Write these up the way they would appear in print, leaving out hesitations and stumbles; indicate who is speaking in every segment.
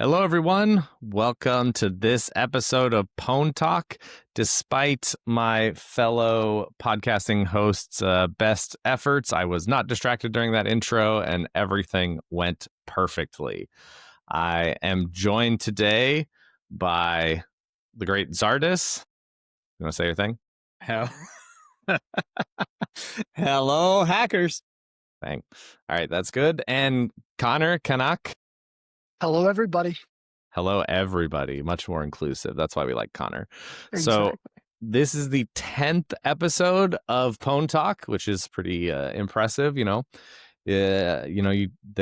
Speaker 1: Hello, everyone. Welcome to this episode of pwn.talk. Despite my fellow podcasting hosts' best efforts, I was not distracted during that intro and everything went perfectly. I am joined today by the great Zardis. You want to say your thing?
Speaker 2: Hello, hackers.
Speaker 1: Bang. All right, that's good. And Connor Kanak.
Speaker 3: Hello, everybody.
Speaker 1: Hello, everybody. Much more inclusive. That's why we like Connor.
Speaker 3: Exactly.
Speaker 1: So this is the 10th episode of pwn.talk, which is pretty impressive. They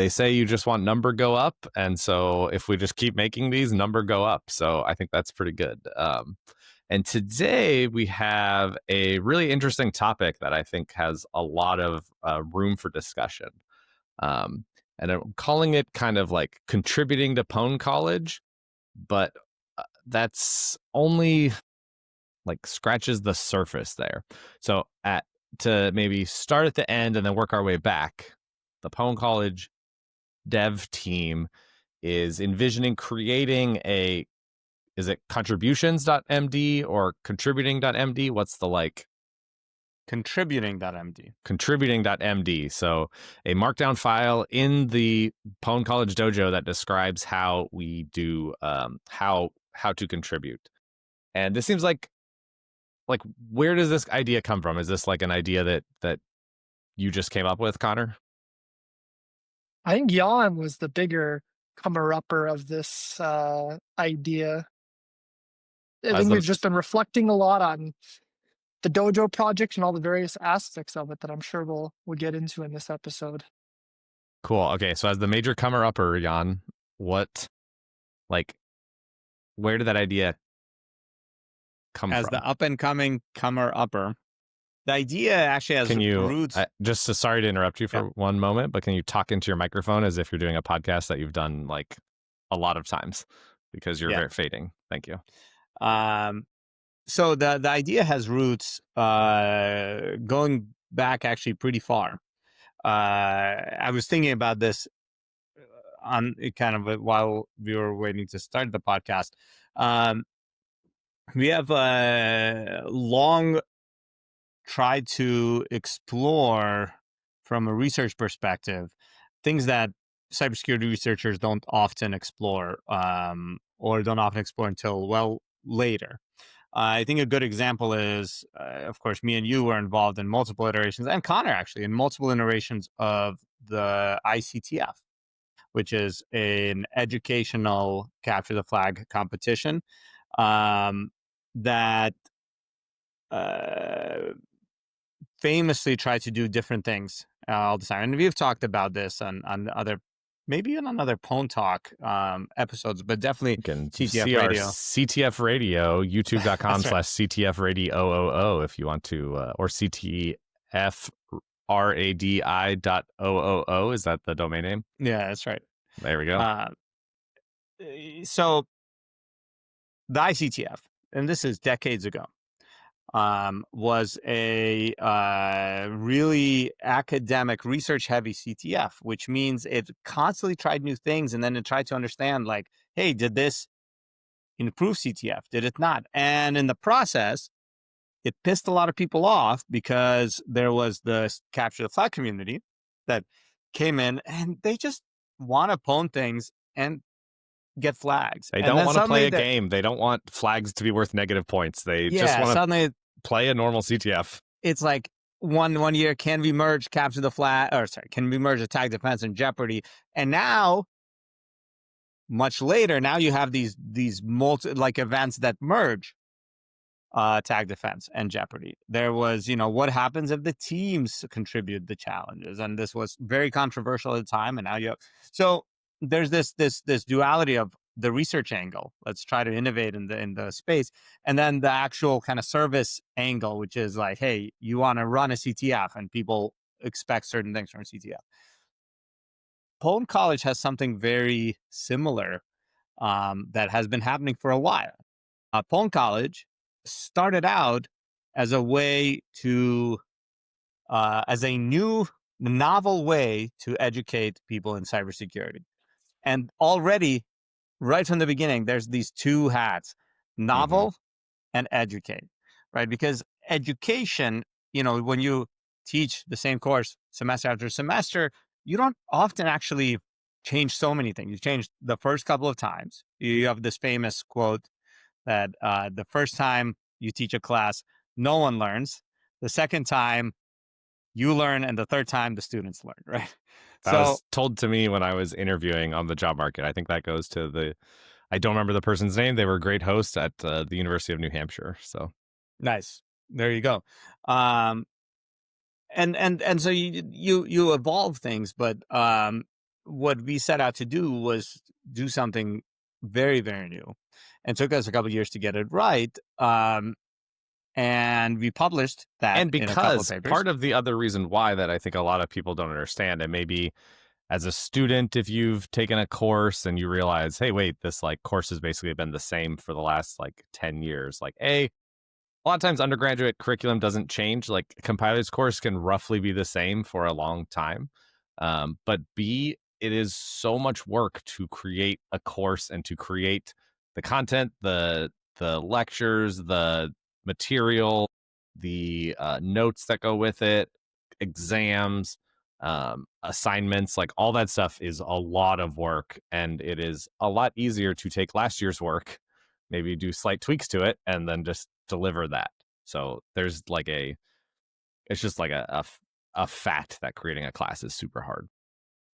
Speaker 1: say you just want number go up, and so if we just keep making these, number go up. So I think that's pretty good. And today we have a really interesting topic that I think has a lot of room for discussion. And I'm calling it kind of like contributing to pwn college, but that's only like scratches the surface there. So to maybe start at the end and then work our way back, the pwn college dev team is envisioning creating is it contributions.md or contributing.md? What's the like?
Speaker 2: Contributing.md.
Speaker 1: Contributing.md. So a markdown file in the pwn college dojo that describes how we do how to contribute. And this seems like where does this idea come from? Is this like an idea that you just came up with, Connor?
Speaker 3: I think Jan was the bigger comer-upper of this idea. I think we've just been reflecting a lot on the dojo project and all the various aspects of it that I'm sure we'll get into in this episode.
Speaker 1: Cool. Okay, so as the major comer-upper, Jan, where did that idea come from?
Speaker 2: As the up-and-coming comer-upper, the idea actually has roots.
Speaker 1: Sorry to interrupt you for one moment, but can you talk into your microphone as if you're doing a podcast that you've done like a lot of times because you're very fading? Thank you.
Speaker 2: So the idea has roots going back actually pretty far. I was thinking about this on kind of while we were waiting to start the podcast. We have long tried to explore from a research perspective things that cybersecurity researchers don't often explore or don't often explore until later. I think a good example is, of course, me and you were involved in multiple iterations, and Connor actually, in multiple iterations of the ICTF, which is an educational capture the flag competition that famously tried to do different things all the time. And we've talked about this on other, maybe on another pwn.talk episodes, but definitely CTF Radio.
Speaker 1: CTF Radio, youtube.com/CTF Radio if you want to, or CTFRADI.OOO. Is that the domain name?
Speaker 2: Yeah, that's right.
Speaker 1: There we go.
Speaker 2: So the ICTF, and this is decades ago, was a really academic, research-heavy CTF, which means it constantly tried new things, and then it tried to understand, like, hey, did this improve CTF? Did it not? And in the process, it pissed a lot of people off because there was the capture the flag community that came in, and they just want to pwn things and get flags.
Speaker 1: They don't want to play a game. They don't want flags to be worth negative points. They just want to play a normal CTF.
Speaker 2: It's like one year, can we merge capture the flag, can we merge attack defense and Jeopardy? And now, much later, now you have these events that merge attack defense and Jeopardy. There was, what happens if the teams contribute the challenges? And this was very controversial at the time. And now so there's this duality of the research angle. Let's try to innovate in the space. And then the actual kind of service angle, which is like, hey, you want to run a CTF and people expect certain things from a CTF. pwn College has something very similar that has been happening for a while. pwn College started out as a way to, as a new novel way to educate people in cybersecurity. And already right from the beginning, there's these two hats, novel and educate, right? Because education, when you teach the same course semester after semester, you don't often actually change so many things. You change the first couple of times. You have this famous quote that the first time you teach a class, no one learns. The second time you learn, and the third time the students learn, right?
Speaker 1: That
Speaker 2: So
Speaker 1: was told to me when I was interviewing on the job market. I think that goes to I don't remember the person's name. They were a great host at the University of New Hampshire. So
Speaker 2: nice. There you go. Um, and so you evolve things, but what we set out to do was do something very, very new, and took us a couple of years to get it right. And we published that
Speaker 1: and
Speaker 2: in a couple of
Speaker 1: because
Speaker 2: papers.
Speaker 1: part of the other reason why that I think a lot of people don't understand, and maybe as a student, if you've taken a course and you realize, hey, wait, this like course has basically been the same for the last like 10 years, like a lot of times undergraduate curriculum doesn't change. Like compiler's course can roughly be the same for a long time. But B, it is so much work to create a course and to create the content, the lectures, the material, the notes that go with it, exams, assignments, like all that stuff is a lot of work. And it is a lot easier to take last year's work, maybe do slight tweaks to it, and then just deliver that. So there's like it's just like a fact that creating a class is super hard.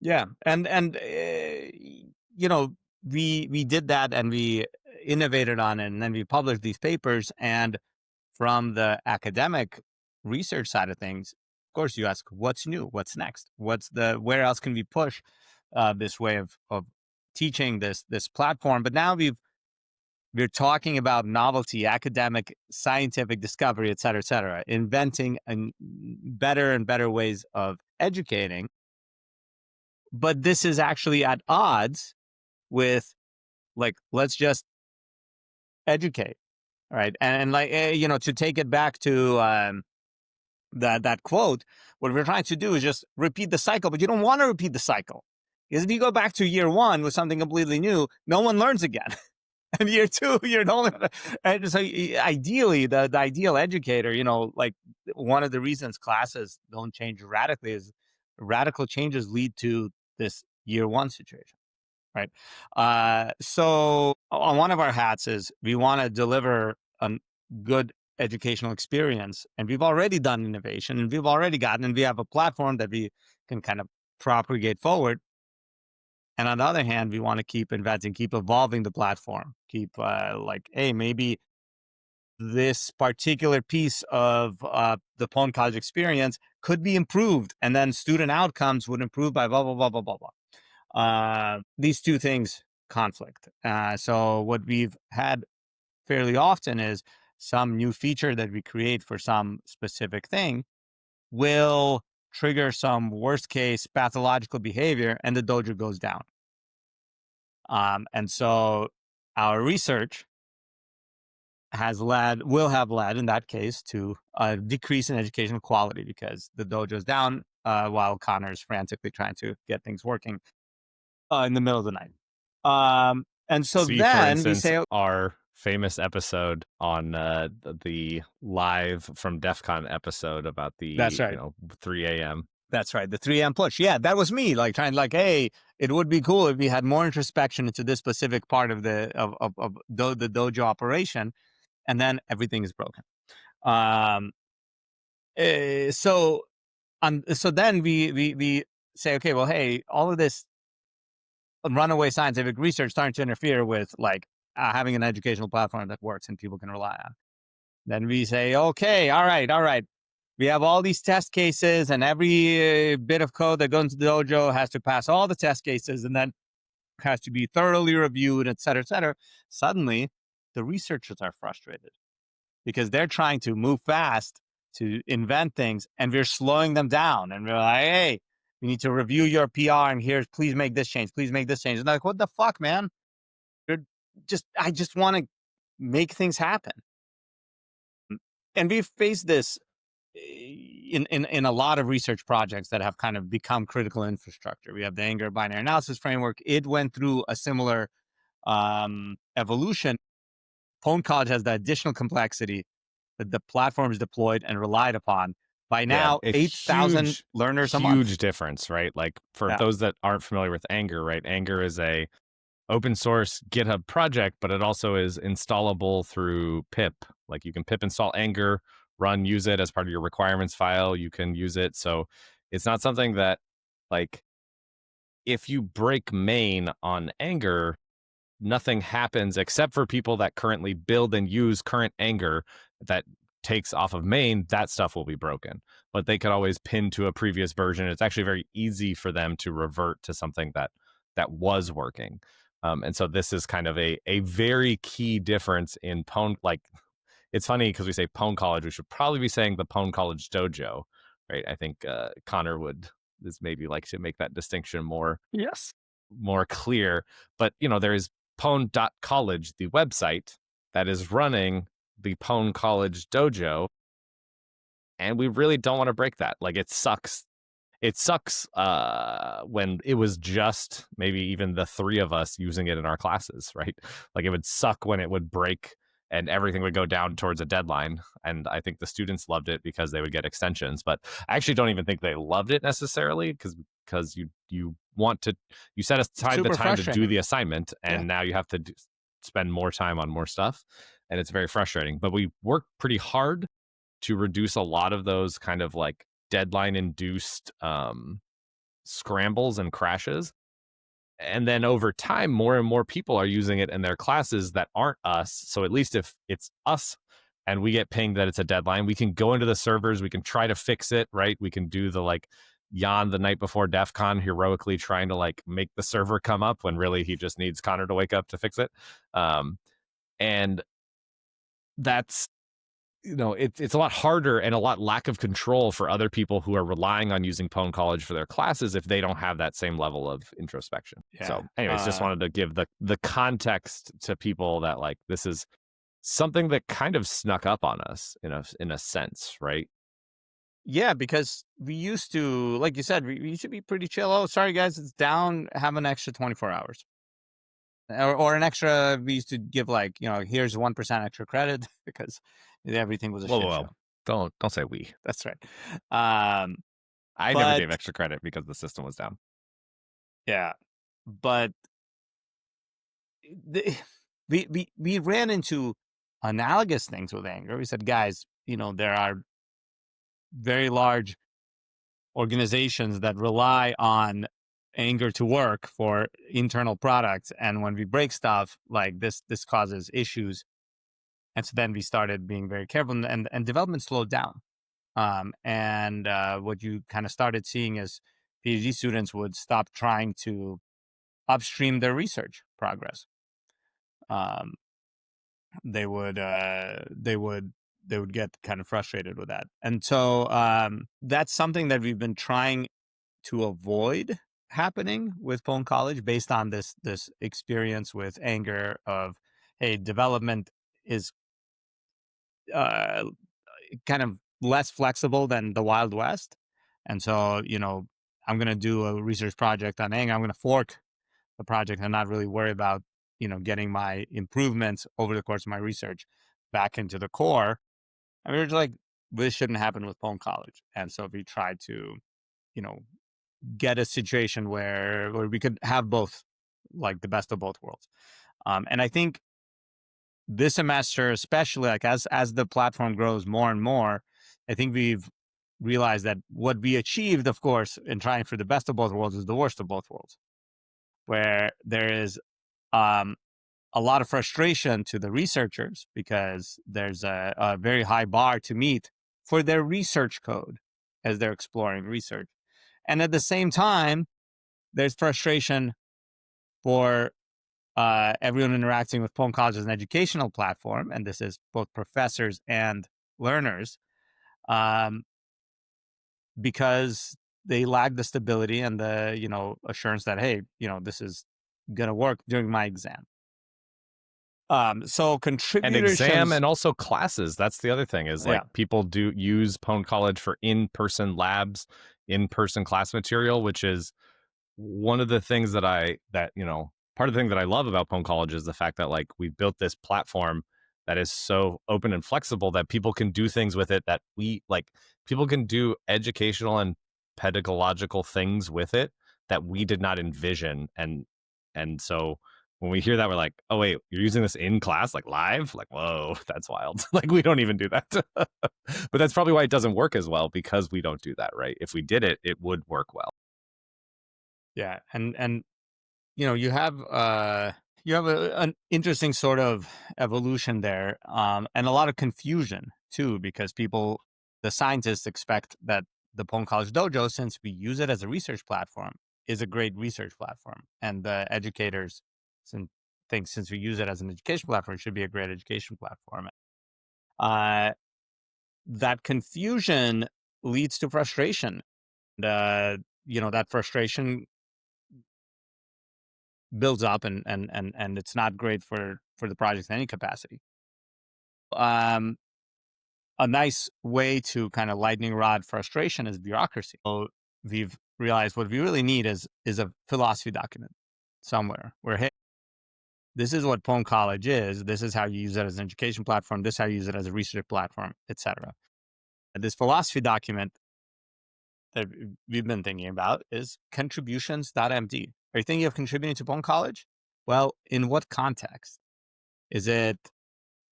Speaker 2: Yeah, and we did that, and we innovated on it, and then we published these papers. And from the academic research side of things, of course, you ask, what's new, what's next, where else can we push this way of teaching, this platform. But now we're talking about novelty, academic, scientific discovery, et cetera, inventing better and better ways of educating. But this is actually at odds with, like, let's just educate, right? And like, to take it back to that quote, what we're trying to do is just repeat the cycle, but you don't want to repeat the cycle. Because if you go back to year one with something completely new, no one learns again. And year two, you're no longer. And so ideally, the ideal educator, like one of the reasons classes don't change radically is radical changes lead to this year one situation, right? So on one of our hats is we want to deliver a good educational experience, and we've already done innovation, and we have a platform that we can kind of propagate forward. And on the other hand, we want to keep inventing, keep evolving the platform, keep hey, maybe this particular piece of the pwn.college experience could be improved, and then student outcomes would improve by blah, blah, blah, blah, blah, blah. These two things conflict. So what we've had fairly often is some new feature that we create for some specific thing will trigger some worst case pathological behavior, and the dojo goes down. And so our research will have led in that case to a decrease in educational quality because the dojo's down while Connor's frantically trying to get things working in the middle of the night. And so
Speaker 1: See, for
Speaker 2: then we
Speaker 1: instance,
Speaker 2: say,
Speaker 1: our famous episode on the live from DEF CON episode about the
Speaker 2: that's right.
Speaker 1: 3 a.m.
Speaker 2: That's right. The 3 a.m. push. Yeah, that was me trying hey, it would be cool if we had more introspection into this specific part of the dojo operation, and then everything is broken. So then we say, okay, well, hey, all of this runaway scientific research starting to interfere with having an educational platform that works and people can rely on. Then we say, okay, all right. We have all these test cases, and every bit of code that goes into the dojo has to pass all the test cases, and then has to be thoroughly reviewed, et cetera, et cetera. Suddenly, the researchers are frustrated because they're trying to move fast to invent things, and we're slowing them down. And we're like, hey, we need to review your PR, and please make this change. Please make this change. And they're like, what the fuck, man? I just want to make things happen. And we've faced this in a lot of research projects that have kind of become critical infrastructure. We have the Anger binary analysis framework. It went through a similar evolution, Pwn College has the additional complexity that the platform is deployed and relied upon by now
Speaker 1: a
Speaker 2: 8,000 learners a month.
Speaker 1: huge difference, right? Like for
Speaker 2: Yeah.
Speaker 1: those that aren't familiar with Anger, right? Anger is a open source GitHub project, but it also is installable through pip. Like you can pip install Anger, use it as part of your requirements file. You can use it. So it's not something that, like, if you break main on Anger, nothing happens except for people that currently build and use current Anger that takes off of main. That stuff will be broken, but they could always pin to a previous version. It's actually very easy for them to revert to something that was working. And so this is kind of a very key difference in Pwn. Like, it's funny because we say Pwn College, we should probably be saying the Pwn College Dojo, right? I think Connor would maybe like to make that distinction more
Speaker 3: Yes.
Speaker 1: clear. But there is pwn.college, the website that is running the Pwn College Dojo, and we really don't want to break that. Like, it sucks. It sucks when it was just maybe even the three of us using it in our classes, right? Like, it would suck when it would break and everything would go down towards a deadline. And I think the students loved it because they would get extensions, but I actually don't even think they loved it necessarily because you set aside the
Speaker 2: Super
Speaker 1: time to do
Speaker 2: frustrating.
Speaker 1: the assignment, and now you have to spend more time on more stuff, and it's very frustrating. But we work pretty hard to reduce a lot of those kind of like deadline induced scrambles and crashes. And then over time, more and more people are using it in their classes that aren't us. So at least if it's us and we get pinged that it's a deadline, we can go into the servers, we can try to fix it, right? We can do the like Jan the night before DEF CON heroically trying to like make the server come up when really he just needs Connor to wake up to fix it. And that's, it's a lot harder and a lot lack of control for other people who are relying on using Pwn College for their classes if they don't have that same level of introspection.
Speaker 2: Yeah.
Speaker 1: So anyways, just wanted to give the context to people that like this is something that kind of snuck up on us in a sense, right?
Speaker 2: Yeah, because we used to, like you said, we used to be pretty chill. Oh, sorry guys, it's down. Have an extra 24 hours. Or an extra, we used to give like, here's 1% extra credit because everything was a shit show.
Speaker 1: Don't say we.
Speaker 2: That's right.
Speaker 1: I never gave extra credit because the system was down.
Speaker 2: Yeah, but we ran into analogous things with Anger. We said, guys, there are very large organizations that rely on Anger to work for internal products, and when we break stuff like this causes issues. And so then we started being very careful, and development slowed down. And what you kind of started seeing is PhD students would stop trying to upstream their research progress. They would get kind of frustrated with that, and so that's something that we've been trying to avoid happening with Pwn College, based on this experience with Anger of, hey, development is kind of less flexible than the Wild West. And so, I'm going to do a research project on Anger. I'm going to fork the project and not really worry about, getting my improvements over the course of my research back into the core. And we were just like, this shouldn't happen with Pwn College. And so we tried to, get a situation where we could have both, like the best of both worlds. And I think this semester, especially, like as the platform grows more and more, I think we've realized that what we achieved, of course, in trying for the best of both worlds is the worst of both worlds, where there is a lot of frustration to the researchers because there's a very high bar to meet for their research code as they're exploring research. And at the same time, there's frustration for everyone interacting with Pwn College as an educational platform, and this is both professors and learners, because they lack the stability and the assurance that, hey, this is gonna work during my exam. So contributors
Speaker 1: and exam and also classes. That's the other thing is like people do use Pwn College for in-person labs, in-person class material, which is one of the things that part of the thing that I love about pwn College is the fact that like we built this platform that is so open and flexible that people can do things with it that we like. People can do educational and pedagogical things with it that we did not envision, and so when we hear that, we're like, oh wait, you're using this in class, like live? Like, whoa, that's wild. Like we don't even do that. But that's probably why it doesn't work as well, because we don't do that, right? If we did it, it would work well.
Speaker 2: Yeah, and you have an interesting sort of evolution there, and a lot of confusion too, because the scientists expect that the pwn College Dojo, since we use it as a research platform, is a great research platform, and the educators think since we use it as an education platform, it should be a great education platform. That confusion leads to frustration. And, that frustration builds up and it's not great for the project in any capacity. A nice way to kind of lightning rod frustration is bureaucracy. So we've realized what we really need is a philosophy document somewhere where, hey, this is what pwn College is. This is how you use it as an education platform. This is how you use it as a research platform, etc. And this philosophy document that we've been thinking about is contributions.md. Are you thinking of contributing to pwn College? Well, in what context? Is it,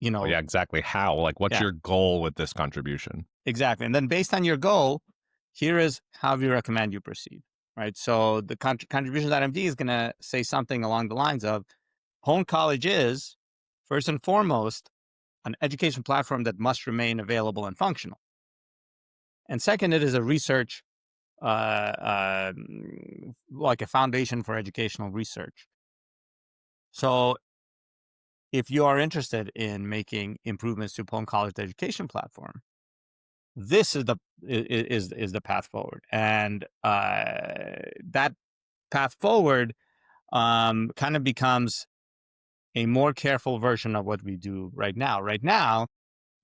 Speaker 1: Oh, yeah, exactly. How? Like, what's your goal with this contribution?
Speaker 2: Exactly. And then based on your goal, here is how we recommend you proceed, right? So the contributions.md is going to say something along the lines of pwn College is, first and foremost, an education platform that must remain available and functional. And second, it is a research, like a foundation for educational research. So if you are interested in making improvements to pwn College education platform, this is the path forward, and that path forward kind of becomes a more careful version of what we do right now. Right now,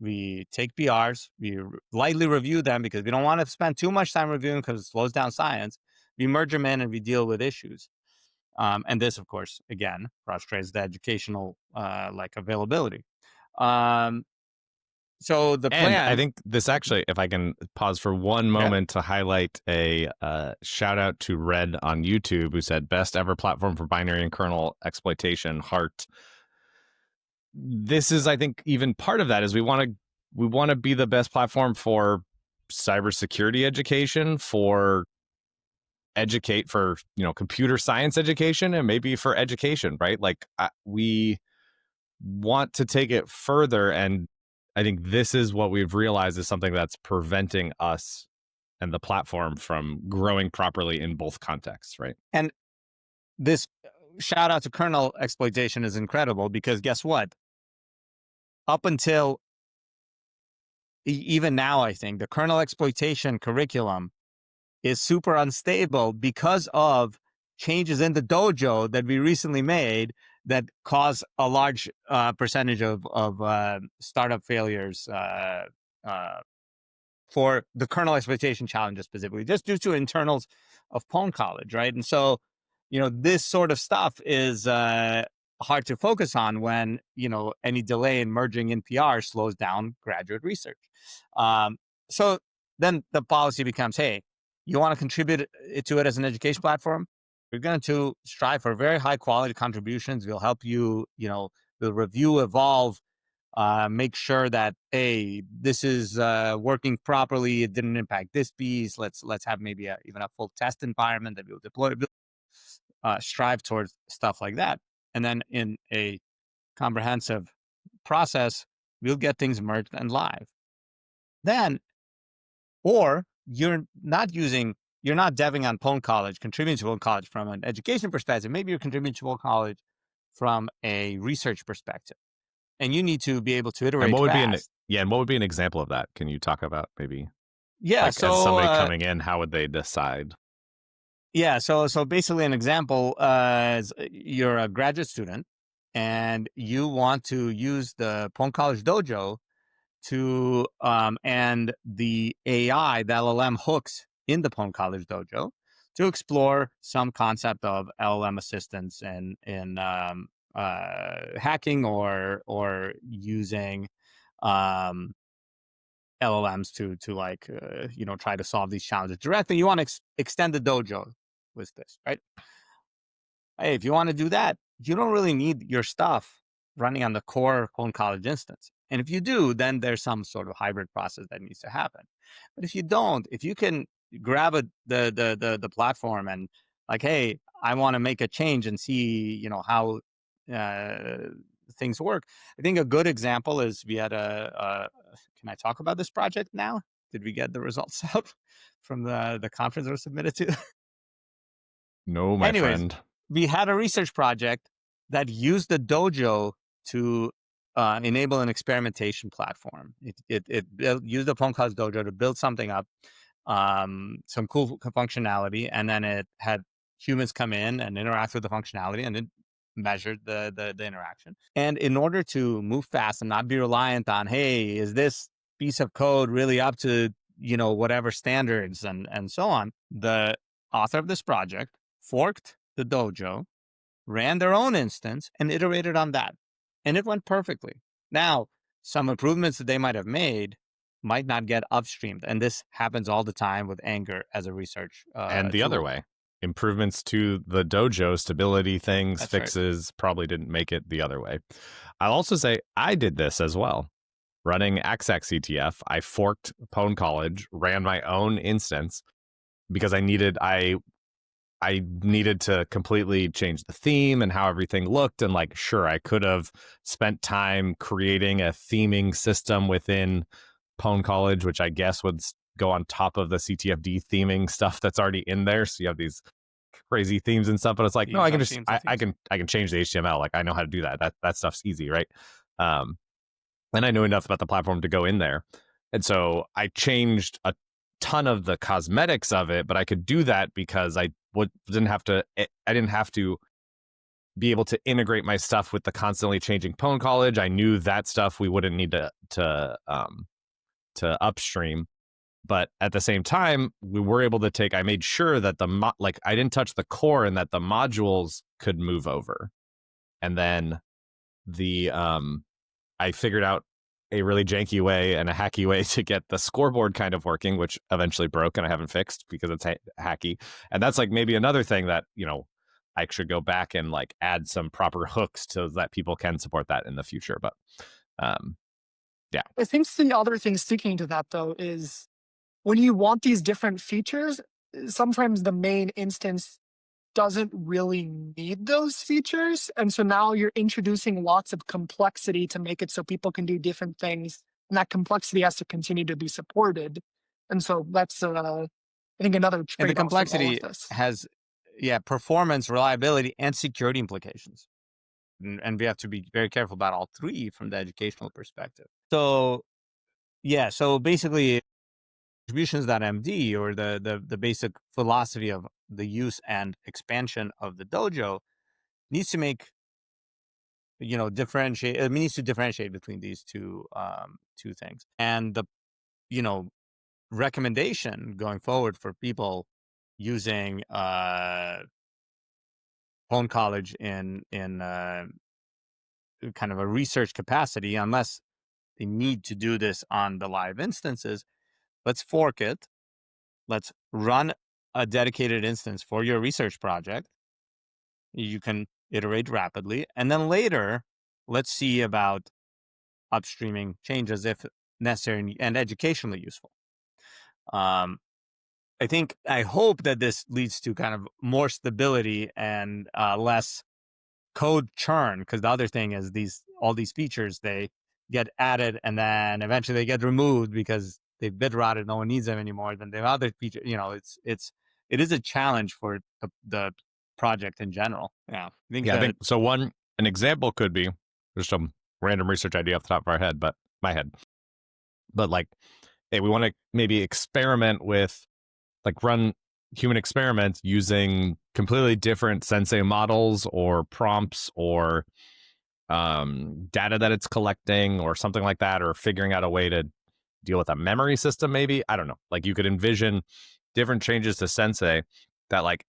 Speaker 2: we take PRs, we lightly review them because we don't want to spend too much time reviewing because it slows down science. We merge them in and we deal with issues. And this, of course, again, frustrates the educational availability. So the plan.
Speaker 1: And I think this actually, if I can pause for one moment to highlight a shout out to Red on YouTube, who said, "Best ever platform for binary and kernel exploitation, heart." This is, I think, even part of that is we want to be the best platform for cybersecurity education, for computer science education, and maybe for education, right? Like we want to take it further, and I think this is what we've realized is something that's preventing us and the platform from growing properly in both contexts, right?
Speaker 2: And this shout out to kernel exploitation is incredible because guess what? Up until even now, I think the kernel exploitation curriculum is super unstable because of changes in the dojo that we recently made that cause a large percentage of startup failures for the kernel exploitation challenges specifically, just due to internals of pwn College, right? And so, this sort of stuff is hard to focus on when, any delay in merging in PR slows down graduate research. So then the policy becomes, hey, you want to contribute to it as an education platform? We're going to strive for very high quality contributions. We'll help you, we'll review, evolve, make sure that, hey, this is working properly. It didn't impact this piece. Let's have maybe even a full test environment that we'll deploy. Strive towards stuff like that. And then in a comprehensive process, we'll get things merged and live. Then, or you're not deving on pwn College, contributing to pwn College from an education perspective. Maybe you're contributing to pwn College from a research perspective. And you need to be able to iterate
Speaker 1: and what would
Speaker 2: fast.
Speaker 1: and what would be an example of that? Can you talk about maybe?
Speaker 2: Yeah,
Speaker 1: like,
Speaker 2: so
Speaker 1: as somebody coming in, how would they decide?
Speaker 2: Yeah, so basically an example is you're a graduate student and you want to use the pwn College Dojo to and the AI, the LLM hooks in the pwn College Dojo to explore some concept of LLM assistance in hacking or using LLMs to like try to solve these challenges directly. You want to extend the dojo with this, right? Hey, if you want to do that, you don't really need your stuff running on the core pwn.college instance. And if you do, then there's some sort of hybrid process that needs to happen. But if you don't, if you can grab the platform and like, hey, I want to make a change and see, how things work. I think a good example is we had can I talk about this project now? Did we get the results out from the conference we're submitted to?
Speaker 1: No, my
Speaker 2: Anyways,
Speaker 1: friend.
Speaker 2: we had a research project that used the dojo to enable an experimentation platform. It used the pwn.college dojo to build something up, some cool functionality, and then it had humans come in and interact with the functionality, and it measured the interaction. And in order to move fast and not be reliant on, hey, is this piece of code really up to whatever standards and so on, the author of this project forked the dojo, ran their own instance, and iterated on that. And it went perfectly. Now, some improvements that they might have made might not get upstreamed. And this happens all the time with Anger as a research
Speaker 1: And the
Speaker 2: tool.
Speaker 1: other way. Improvements to the dojo, stability things,
Speaker 2: That's
Speaker 1: fixes, probably didn't make it the other way. I'll also say I did this as well. Running Axac CTF, I forked pwn.college, ran my own instance because I needed to completely change the theme and how everything looked. And like, sure, I could have spent time creating a theming system within pwn.college, which I guess would go on top of the CTFD theming stuff that's already in there. So you have these crazy themes and stuff, but it's like, no, I can just, I can change the HTML. Like I know how to do that. That stuff's easy, right? And I knew enough about the platform to go in there. And so I changed a ton of the cosmetics of it, but I could do that because I didn't have to be able to integrate my stuff with the constantly changing pwn.college. I knew that stuff we wouldn't need to upstream. But at the same time, we were able to I made sure that I didn't touch the core and that the modules could move over. And then I figured out a really janky way and a hacky way to get the scoreboard kind of working, which eventually broke and I haven't fixed because it's hacky. And that's like maybe another thing that, I should go back and like add some proper hooks so that people can support that in the future. But yeah.
Speaker 3: I think the other thing sticking to that though is when you want these different features, sometimes the main instance doesn't really need those features. And so now you're introducing lots of complexity to make it so people can do different things. And that complexity has to continue to be supported. And so that's, I think, another trade-off.
Speaker 2: And the complexity
Speaker 3: of this
Speaker 2: has, performance, reliability, and security implications. And we have to be very careful about all three from the educational perspective. So, so basically, contributions.md, or the basic philosophy of the use and expansion of the dojo, needs to differentiate between these two things. And the recommendation going forward for people using pwn.college in kind of a research capacity, unless they need to do this on the live instances, let's fork it. Let's run a dedicated instance for your research project. You can iterate rapidly. And then later, let's see about upstreaming changes if necessary and educationally useful. I hope that this leads to kind of more stability and less code churn, because the other thing is all these features, they get added and then eventually they get removed because they've bit rotted, no one needs them anymore. Then the other feature, it is a challenge for the project in general. I think
Speaker 1: so. An example could be just a random research idea off the top of my head, but like, hey, we want to maybe experiment with, like, run human experiments using completely different sensei models or prompts or data that it's collecting or something like that, or figuring out a way to deal with a memory system, maybe. I don't know. Like, you could envision different changes to sensei that like,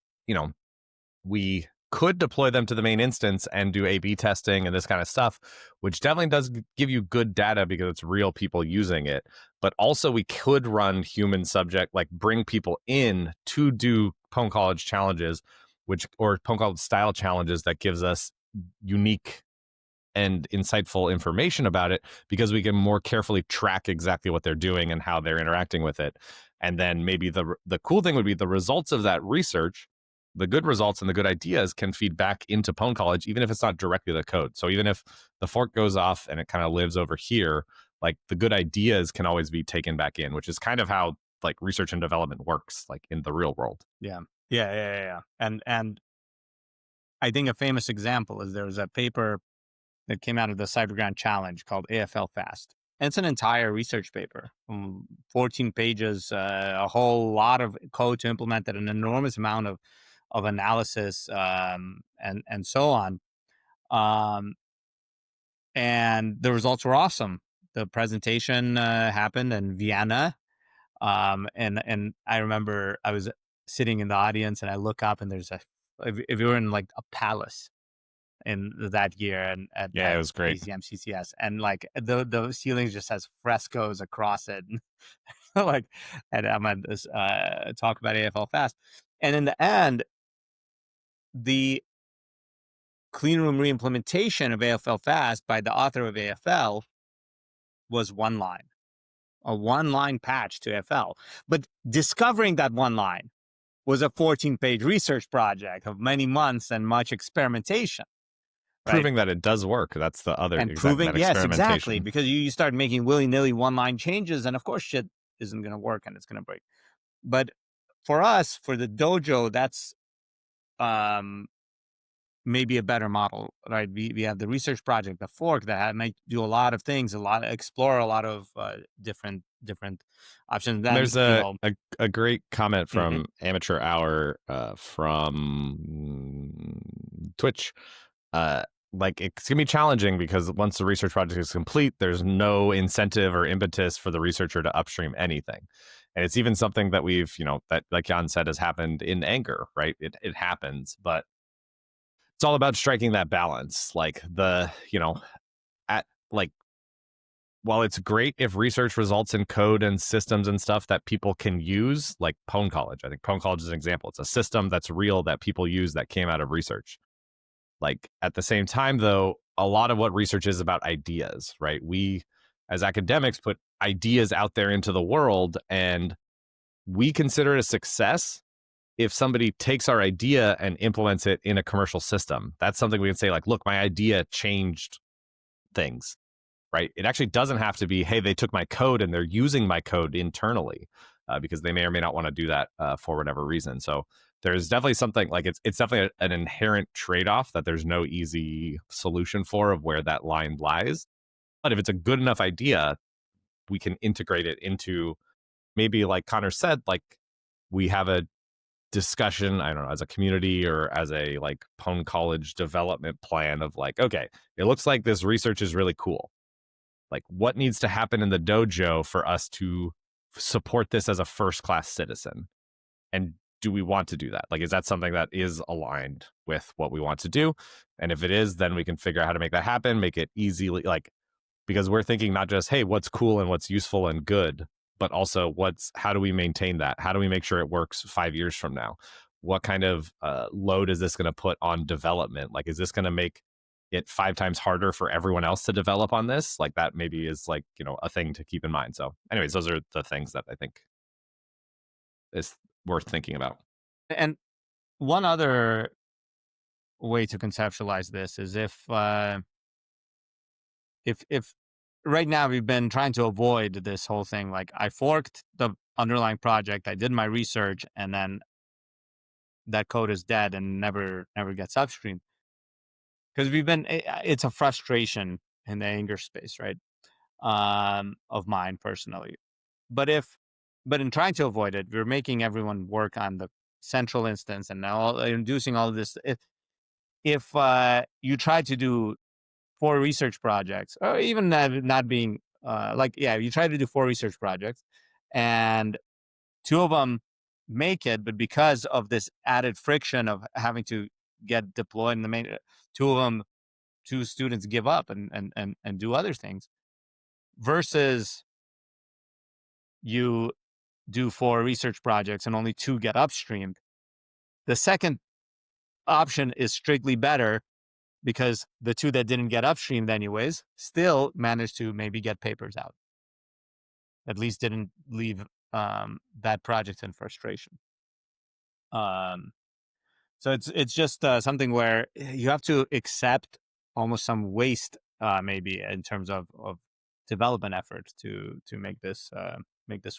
Speaker 1: we could deploy them to the main instance and do A/B testing and this kind of stuff, which definitely does give you good data because it's real people using it. But also, we could run human subject, like bring people in to do pwn.college challenges, or pwn.college style challenges that gives us unique and insightful information about it, because we can more carefully track exactly what they're doing and how they're interacting with it. And then maybe the cool thing would be the results of that research, the good results and the good ideas can feed back into pwn.college, even if it's not directly the code. So even if the fork goes off and it kind of lives over here, like the good ideas can always be taken back in, which is kind of how like research and development works, like in the real world.
Speaker 2: Yeah. And I think a famous example is there was a paper that came out of the CyberGrant Challenge called AFL Fast. And it's an entire research paper, 14 pages, a whole lot of code to implement it, an enormous amount of analysis, and so on. And the results were awesome. The presentation happened in Vienna, and I remember I was sitting in the audience, and I look up, and there's if you were in like a palace in that year, and at
Speaker 1: it was great.
Speaker 2: ACM CCS, and like the ceiling just has frescoes across it, like, and I'm at this talk about AFL Fast, and in the end, the clean room reimplementation of AFL Fast by the author of AFL was a one-line patch to AFL, but discovering that one line was a 14-page research project of many months and much experimentation.
Speaker 1: Proving that it does work. That's the other,
Speaker 2: and proving, yes, exactly, because you start making willy-nilly one-line changes, and of course shit isn't going to work and it's going to break. But for us, for the dojo, that's maybe a better model, right? We have the research project, the fork, that might do a lot of things, explore a lot of different options. Then
Speaker 1: there's a great comment from Amateur Hour from Twitch. Like, it's gonna be challenging because once the research project is complete, there's no incentive or impetus for the researcher to upstream anything. And it's even something that we've, that, like Jan said, has happened in anger, right? It happens, but it's all about striking that balance. Like while it's great if research results in code and systems and stuff that people can use, like pwn.college. I think pwn.college is an example. It's a system that's real that people use that came out of research. Like, at the same time, though, a lot of what research is about ideas, right? We, as academics, put ideas out there into the world, and we consider it a success if somebody takes our idea and implements it in a commercial system. That's something we can say, like, look, my idea changed things, right? It actually doesn't have to be, hey, they took my code and they're using my code internally, because they may or may not want to do that for whatever reason. So there's definitely something, like, it's definitely an inherent trade-off that there's no easy solution for, of where that line lies. But if it's a good enough idea, we can integrate it into, maybe like Connor said, like, we have a discussion, I don't know, as a community or as a like pwn.college development plan of like, okay, it looks like this research is really cool. Like, what needs to happen in the dojo for us to support this as a first-class citizen? And do we want to do that? Like, is that something that is aligned with what we want to do? And if it is, then we can figure out how to make that happen, make it easily, like, because we're thinking not just, hey, what's cool and what's useful and good, but also how do we maintain that? How do we make sure it works 5 years from now? What kind of load is this going to put on development? Like, is this going to make it 5 times harder for everyone else to develop on this? Like, that maybe is like, a thing to keep in mind. So anyways, those are the things that I think is worth thinking about.
Speaker 2: And one other way to conceptualize this is if right now we've been trying to avoid this whole thing, like, I forked the underlying project, I did my research, and then that code is dead and never gets upstream, because it's a frustration in the anger space, right? Of mine personally. But in trying to avoid it, we're making everyone work on the central instance, and now inducing all of this. If you try to do 4 research projects, or even not being you try to do 4 research projects, and 2 of them make it, but because of this added friction of having to get deployed in the main, two students give up and do other things, versus you do 4 research projects and only 2 get upstreamed. The second option is strictly better because the 2 that didn't get upstreamed anyways still managed to maybe get papers out. At least didn't leave that project in frustration. So it's just something where you have to accept almost some waste, maybe in terms of development efforts to make this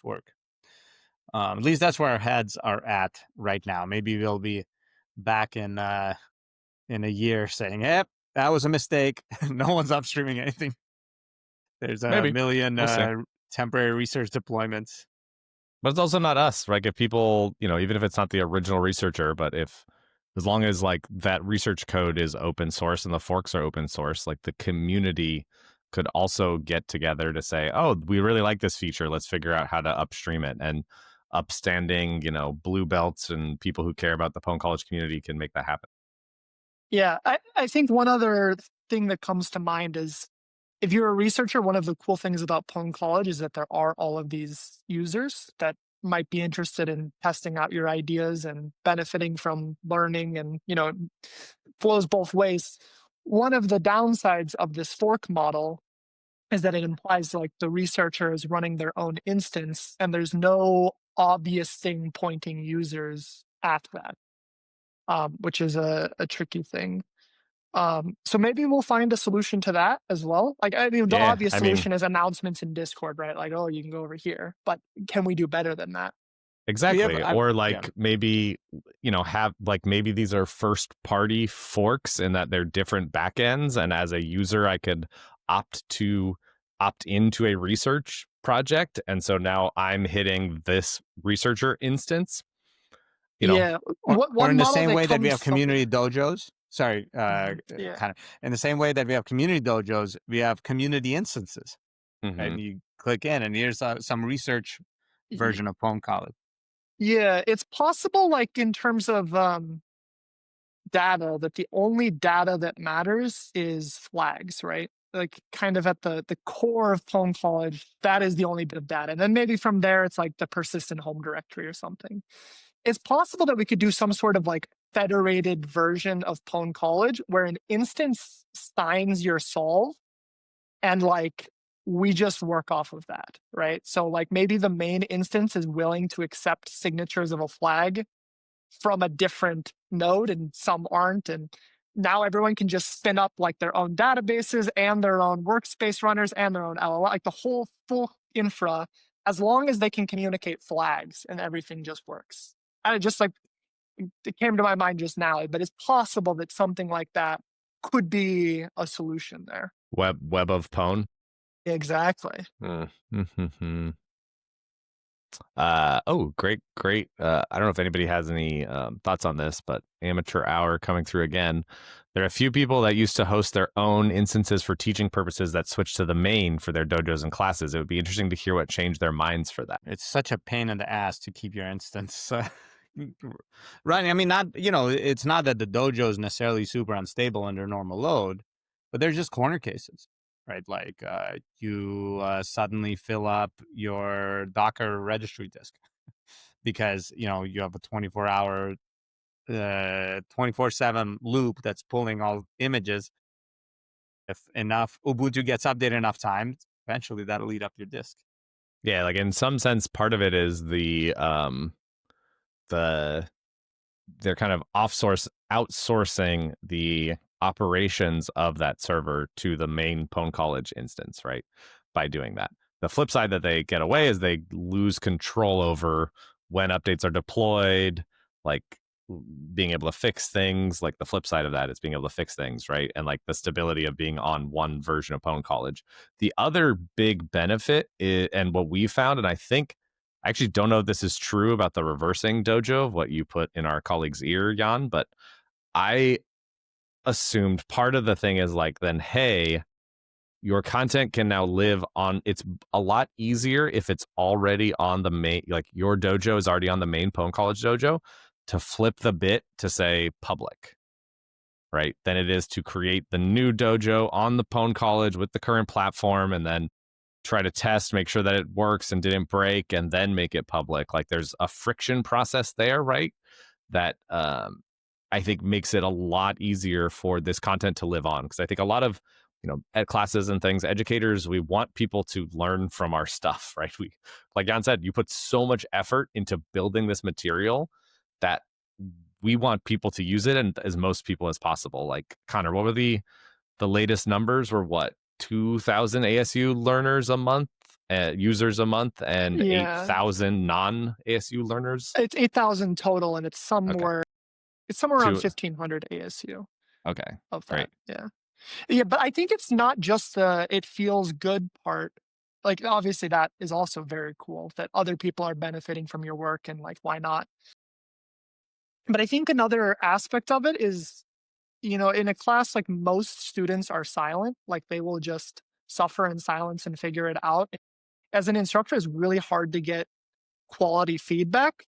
Speaker 2: work. At least that's where our heads are at right now. Maybe we'll be back in a year saying, "Yep, that was a mistake. No one's upstreaming anything." There's a
Speaker 1: Maybe.
Speaker 2: million
Speaker 1: We'll see.
Speaker 2: temporary research deployments.
Speaker 1: But it's also not us, right? If people, even if it's not the original researcher, but as long as like that research code is open source and the forks are open source, like the community could also get together to say, oh, we really like this feature. Let's figure out how to upstream it. And upstanding, blue belts and people who care about the Pwn College community can make that happen.
Speaker 3: Yeah, I think one other thing that comes to mind is if you're a researcher, one of the cool things about Pwn College is that there are all of these users that might be interested in testing out your ideas and benefiting from learning, and it flows both ways. One of the downsides of this fork model is that it implies like the researcher is running their own instance and there's no obvious thing pointing users at that, which is a tricky thing. So maybe we'll find a solution to that as well. Like, I mean, the
Speaker 1: Yeah,
Speaker 3: obvious
Speaker 1: I mean,
Speaker 3: solution is announcements in Discord, right? Like, oh, you can go over here. But can we do better than that?
Speaker 1: exactly. Or
Speaker 2: Yeah.
Speaker 1: like maybe, have like maybe these are first party forks and that they're different backends. And as a user, I could opt into a research project. And so now I'm hitting this researcher instance,
Speaker 3: Yeah. What
Speaker 2: Or
Speaker 3: one
Speaker 2: in the
Speaker 3: model
Speaker 2: same
Speaker 3: that
Speaker 2: way that we
Speaker 3: comes
Speaker 2: have
Speaker 3: from?
Speaker 2: community dojos. Sorry,
Speaker 3: Yeah.
Speaker 2: kind of in the same way that we have community dojos, we have community instances, right?
Speaker 1: Mm-hmm.
Speaker 2: And you click in, and here's some research
Speaker 3: y-
Speaker 2: version of Pwn College.
Speaker 3: Yeah, it's possible, like in terms of data, that the only data that matters is flags, right? Like kind of at the core of Pwn College, that is the only bit of data. And then maybe from there, it's like the persistent home directory or something. It's possible that we could do some sort of like federated version of Pwn College where an instance signs your solve and like we just work off of that, right? So like maybe the main instance is willing to accept signatures of a flag from a different node and some aren't. And now everyone can just spin up like their own databases and their own workspace runners and their own LLM, like the whole full infra, as long as they can communicate flags and everything just works. And it just like, it came to my mind just now, but it's possible that something like that could be a solution there.
Speaker 1: Web of Pwn.
Speaker 3: Exactly.
Speaker 1: Mm-hmm. Great. I don't know if anybody has any thoughts on this, but amateur hour coming through again. There are a few people that used to host their own instances for teaching purposes that switched to the main for their dojos and classes. It would be interesting to hear what changed their minds for that.
Speaker 2: It's such a pain in the ass to keep your instance running. I mean, it's not that the dojo is necessarily super unstable under normal load, but they're just corner cases, right? Like you suddenly fill up your Docker registry disk because you have a 24-hour 24/7 loop that's pulling all images. If enough Ubuntu gets updated enough time, eventually that'll eat up your disk.
Speaker 1: Yeah, like in some sense, part of it is the they're kind of outsourcing the operations of that server to the main Pwn College instance, right? By doing that. The flip side that they get away is they lose control over when updates are deployed, like being able to fix things. Like the flip side of that is being able to fix things, right? And like the stability of being on one version of Pwn College. The other big benefit is, and what we found, and I actually don't know if this is true about the reversing dojo of what you put in our colleague's ear, Jan, but I assumed part of the thing is like, then, hey, your content can now live on. It's a lot easier if it's already on the main, like your dojo is already on the main Pwn College dojo, to flip the bit to say public, right? Than it is to create the new dojo on the Pwn College with the current platform and then try to test, make sure that it works and didn't break, and then make it public. Like there's a friction process there, right? That I think makes it a lot easier for this content to live on. Because I think a lot of, ed classes and things, educators, we want people to learn from our stuff, right? We, like Jan said, you put so much effort into building this material that we want people to use it and as most people as possible. Like Connor, what were the latest numbers were what? 2,000 ASU learners a month, users a month, and 8,000 non-ASU learners.
Speaker 3: It's 8,000 total, and it's somewhere around 1,500 ASU.
Speaker 1: Okay,
Speaker 3: of that.
Speaker 1: Great.
Speaker 3: Yeah, but I think it's not just the it feels good part. Like obviously that is also very cool that other people are benefiting from your work, and like why not? But I think another aspect of it is, in a class, like most students are silent, like they will just suffer in silence and figure it out. As an instructor, it's really hard to get quality feedback.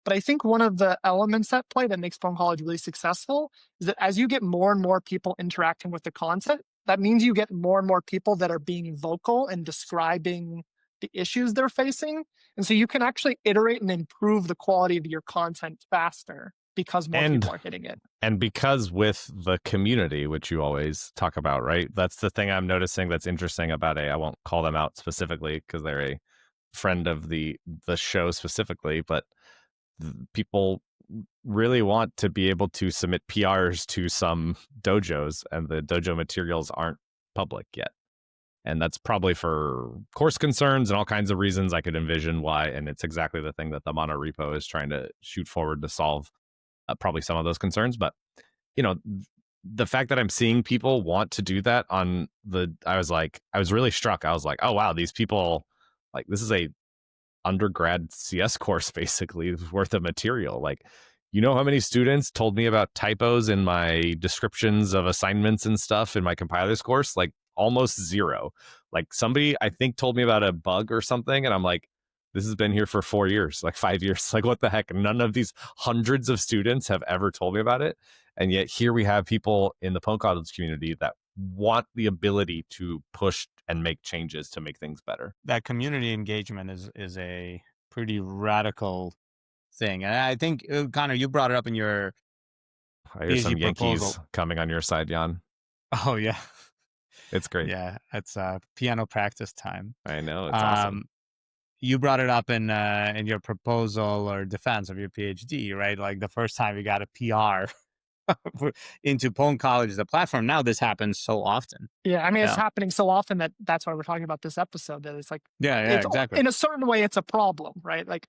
Speaker 3: But I think one of the elements at play that makes Pwn College really successful is that as you get more and more people interacting with the content, that means you get more and more people that are being vocal and describing the issues they're facing. And so you can actually iterate and improve the quality of your content faster because more people are hitting it.
Speaker 1: And because with the community, which you always talk about, right? That's the thing I'm noticing that's interesting about I won't call them out specifically because they're a friend of the show specifically, but people really want to be able to submit PRs to some dojos, and the dojo materials aren't public yet. And that's probably for course concerns and all kinds of reasons I could envision why. And it's exactly the thing that the mono repo is trying to shoot forward to solve. Probably some of those concerns, but the fact that I'm seeing people want to do that I was really struck. I was like, oh wow, these people, like, this is a undergrad CS course basically worth of material. Like, how many students told me about typos in my descriptions of assignments and stuff in my compilers course? Like almost zero. Like somebody I think told me about a bug or something, and I'm like, this has been here for 4 years, like 5 years. Like, what the heck? None of these hundreds of students have ever told me about it. And yet here we have people in the Pwn College community that want the ability to push and make changes to make things better.
Speaker 2: That community engagement is a pretty radical thing. And I think, Connor, you brought it up in your
Speaker 1: Here's some Yankees
Speaker 2: proposal
Speaker 1: coming on your side, Jan.
Speaker 2: Oh, yeah.
Speaker 1: It's great.
Speaker 2: Yeah, it's piano practice time.
Speaker 1: I know, it's awesome.
Speaker 2: You brought it up in your proposal or defense of your PhD, right? Like the first time you got a PR into Pwn College, the platform. Now this happens so often.
Speaker 3: Yeah, I mean, it's happening so often that's why we're talking about this episode. That it's like,
Speaker 2: exactly.
Speaker 3: In a certain way, it's a problem, right? Like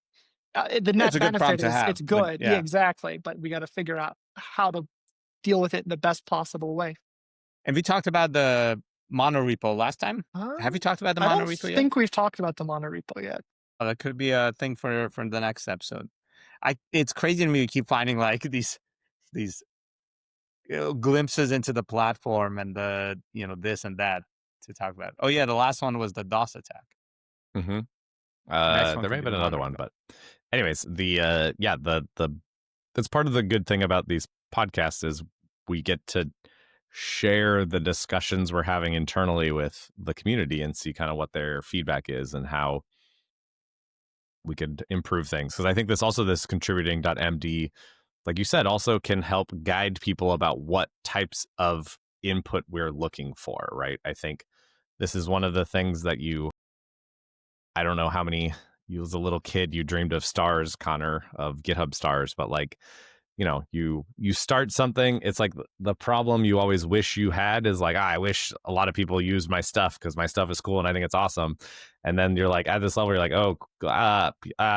Speaker 3: the net benefit is it's good. Yeah, exactly. But we got to figure out how to deal with it in the best possible way.
Speaker 2: And we talked about the mono repo last time. Have you talked about the mono repo yet?
Speaker 3: I think we've talked about the mono repo yet.
Speaker 2: Oh, that could be a thing for the next episode. It's crazy to me to keep finding like these glimpses into the platform and the this and that to talk about. Oh yeah, the last one was the DOS attack.
Speaker 1: Mm-hmm. There may have been another one, but anyways, that's part of the good thing about these podcasts is we get to share the discussions we're having internally with the community and see kind of what their feedback is and how we could improve things. Because I think this contributing.md, like you said, also can help guide people about what types of input we're looking for, right? I think this is one of the things that I don't know how many, you as a little kid, you dreamed of stars, Connor, of GitHub stars, but like, you start something. It's like the problem you always wish you had is like, I wish a lot of people use my stuff because my stuff is cool and I think it's awesome. And then you're like at this level, you're like, oh,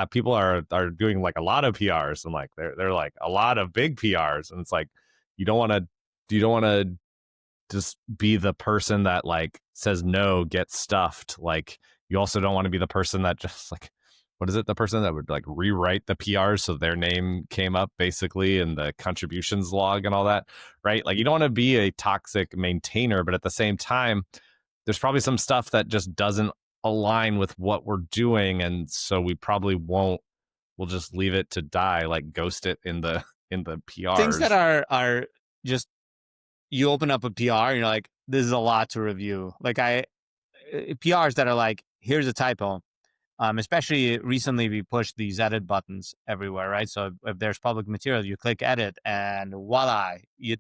Speaker 1: people are doing like a lot of PRs and like they're like a lot of big PRs, and it's like you don't want to just be the person that like says no, get stuffed. Like you also don't want to be the person that just like, what is it? The person that would like rewrite the PRs so their name came up basically in the contributions log and all that, right? Like you don't want to be a toxic maintainer, but at the same time, there's probably some stuff that just doesn't align with what we're doing, and so we probably won't. We'll just leave it to die, like ghost it in the PRs.
Speaker 2: Things that are just, you open up a PR and you're like, this is a lot to review. Like PRs that are like, here's a typo. Especially recently, we pushed these edit buttons everywhere, right? So if there's public material, you click edit, and voila, it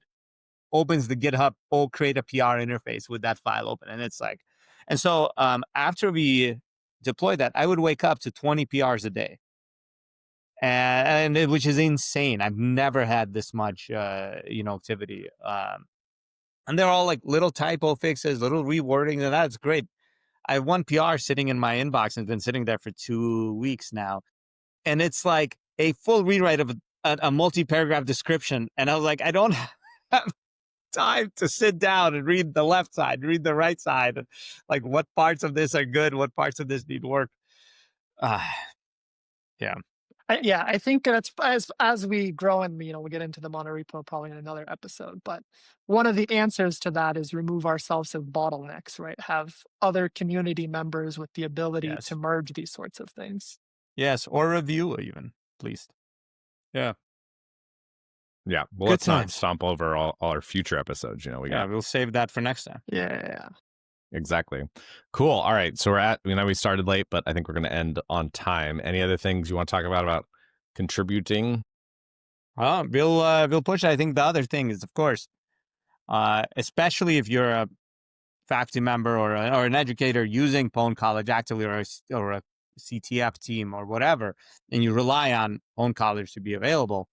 Speaker 2: opens the GitHub or create a PR interface with that file open. And it's like, and so after we deployed that, I would wake up to 20 PRs a day, which is insane. I've never had this much, activity. And they're all like little typo fixes, little rewording, and that's great. I have one PR sitting in my inbox and it's been sitting there for 2 weeks now. And it's like a full rewrite of a multi-paragraph description. And I was like, I don't have time to sit down and read the left side, read the right side. Like, what parts of this are good? What parts of this need work? Yeah.
Speaker 3: I think that's as we grow, and we'll get into the monorepo probably in another episode. But one of the answers to that is remove ourselves of bottlenecks, right? Have other community members with the ability to merge these sorts of things.
Speaker 2: Yes, or review even, please. Yeah.
Speaker 1: Yeah. Well, let's not stomp over all our future episodes. We'll
Speaker 2: save that for next time.
Speaker 3: Yeah.
Speaker 1: Exactly. Cool. All right. So we started late, but I think we're going to end on time. Any other things you want to talk about contributing?
Speaker 2: We'll push. I think the other thing is, of course, especially if you're a faculty member or an educator using pwn.college actively, or a CTF team or whatever, and you rely on pwn.college to be available,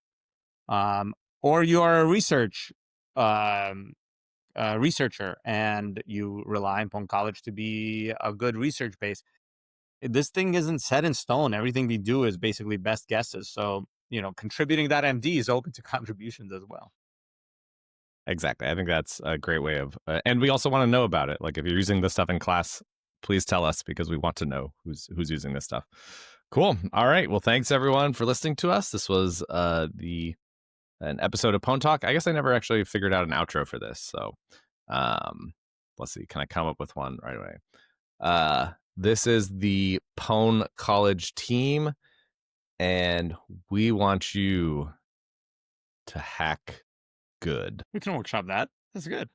Speaker 2: or you're a researcher and you rely on pwn.college to be a good research base. This thing isn't set in stone. Everything we do is basically best guesses. So, contributing that MD is open to contributions as well.
Speaker 1: Exactly. I think that's a great way of, and we also want to know about it. Like, if you're using this stuff in class, please tell us, because we want to know who's using this stuff. Cool. All right. Well, thanks everyone for listening to us. This was an episode of Pwn Talk. I guess I never actually figured out an outro for this. So let's see. Can I come up with one right away? This is the Pwn College team, and we want you to hack good.
Speaker 2: We can workshop that. That's good.